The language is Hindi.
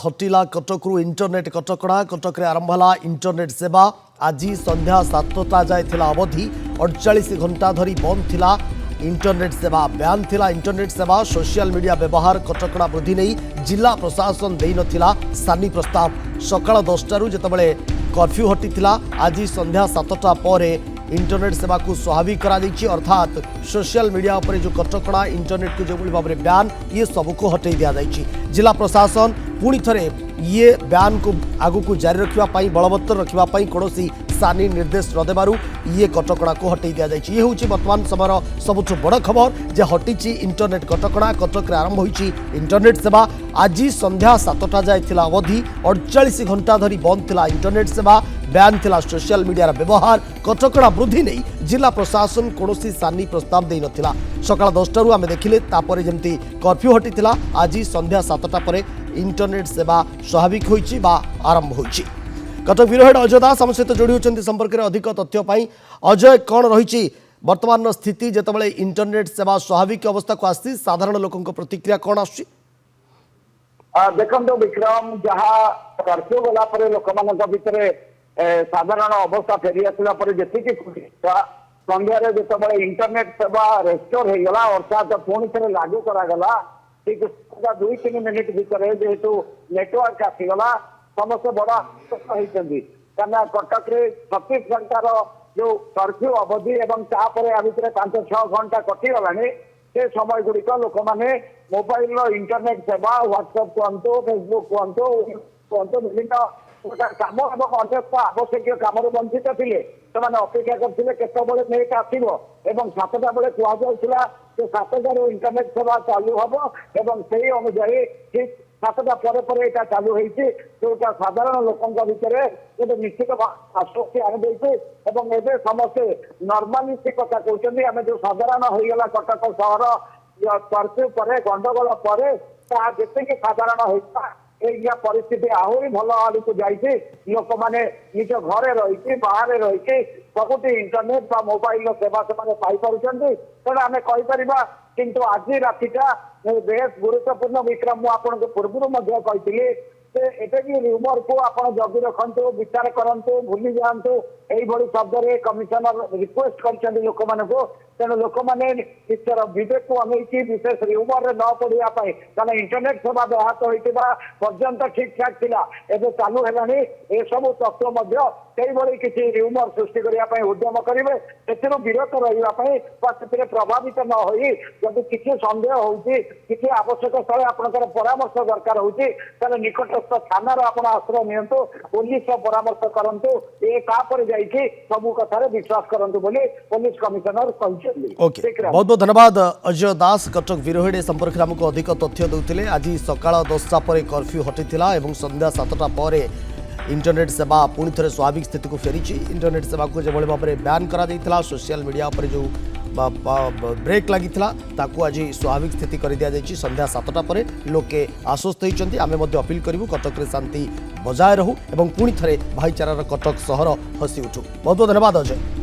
हटिला कटकरू इंटरनेट कटकड़ा कटक आरंभ है इंटरनेट सेवा आज संध्या 7टा जाए थिला अवधि 48 घंटा धरी बंद थिला इंटरनेट सेवा ब्यान थिला इंटरनेट सेवा सोशल मीडिया व्यवहार कटकड़ा वृद्धि नहीं जिला प्रशासन देई नथिला सानी प्रस्ताव सकाळ 10टारू जेतबेले कर्फ्यू हटिथिला आज संध्या 7टा पर इंटरनेट सेवा को स्वाभाविक करा दैछि अर्थात सोशल मीडिया पर जो कटकड़ा इंटरनेट को जो भाव में ब्यान ये सबको हटई दिया जाइछि जिला प्रशासन पुणी थरे ये ब्यान को आगु को जारी रखिबा बलवत्तर रखिबा कौनसी सानी निर्देश न देबारु ये कटकड़ा को हटई दिया जाइछि। ये होछि वर्तमान समय सबुठ बड़ खबर जे हटिछि इंटरनेट कटकड़ा कटक आरंभ होइछि इंटरनेट सेवा आज संध्या 7टा जाए थिला अवधि 48 घंटा धरी बंद थिला इंटरनेट सेवा ब्यान थिला सोशल मीडिया व्यवहार कटकड़ा वृद्धि नहीं जिला प्रशासन कौनसी सानी प्रस्ताव दे नथिला सकाळ 10टारू आमे देखिले तापर जेमती कर्फ्यू हटिथिला आज संध्या 7टा पर इंटरनेट सेवा स्वाभाविक होइछि बा आरंभ होइछि। कटक ब्यूरो हेड अजय दास आम सहित जोड़ी होती संपर्क में अधिक तथ्य पाई अजय कौन रही वर्तमान स्थिति जितेबाला इंटरनेट सेवा स्वाभाविक अवस्था को आसी साधारण लोकों प्रतिक्रिया कौन आसुची देखो विक्रम जहाँ कर्फ्यू गला लोक भितर साधारण अवस्था फेरी आसला जी संध्यारे जो इंटरनेट सेवा रेस्टोर हो गला अर्थात पुणी थे लागू करागला ठीक 2-3 मिनिट भितर जेहेतु नेटवर्क आसीगला समस्त बड़ा होती कटक 36 घंटार जो कर्फ्यू अवधि एवं तापर या भितर 5-6 घंटा कटिगला से समय गुड़िक लोक मैंने मोबाइल इंटरनेट सेवा व्हाट्सएप कहतु फेसबुक कहतु विभिन्न कम एवं अन्य आवश्यक कम वंचित थे अपेक्षा करते केतबले नेट आसव एवं 7टा बेले कहला 7टारू इंटरनेट सेवा चालू हम एवं से अनुजाई ठीक 7टा पर यहाँ चालू होती जोटा साधारण लोकों भितर गोटे निश्चित आश्वस्ति आनी एवं समस्ते नर्मालिटी कथा कहते आम जो साधारण होगा कटक सहर कर्फ्यू पर गंडगोल पर जी साधारण होता परिस्थिति आहरी भल आड़ को जाइए लोक मैंने निज घरे रही बाहर रही सबुठ इंटरनेट मोबाइल सेवा से पाई तेना आम कहीपर किंतु आज रातिटा बेस गुरुत्वपूर्ण विक्रम मुझे पूर्व कही र्यूमर को आप जगि रखु विचार करूँ भूली जातु यही शब्द कमिशनर रिक्वेस्ट कर लोक मान तेणु लोक मैंने निश्चर विवेक को अनेक विशेष र्यूमर न पड़ा कारण इंटरनेट सेवा व्याहत होता पर्यंत ठीक ठाक थिला एबे चालू है ये सब तत्व किसी र्यूमर सृष्टि करने उद्यम करेंगे से विरत रही प्रभावित न हो जदि किसी सन्देह होती आवश्यक स्थले आपंकर परामर्श दरकार होती निकटस्थ थाना आप आश्रय नियंतु पुलिस परामर्श करूँ ये जाइए सबू कथार विश्वास करूँ पुलिस कमिशनर कहते बहुत बहुत धन्यवाद अजय दास कटक विरोहेड संपर्क में आमको अधिक तथ्य देते आज सकाळ 10टा पर कर्फ्यू हटिथिला एवं संध्या 7टा पर इंटरनेट सेवा पुणी थे स्वाभाविक स्थिति को फेरी इंटरनेट सेवा को जो भाव में ब्यान करा सोशल मीडिया पर जो ब्रेक लगी आज स्वाभाविक स्थिति कर दि जाइए संध्या 7टा पर लोके आश्वस्त होती आम अपील करूँ कटक में शांति बजाय रहू और पुणी थे भाईचारार कटक सहर हसी उठू बहुत बहुत धन्यवाद अजय।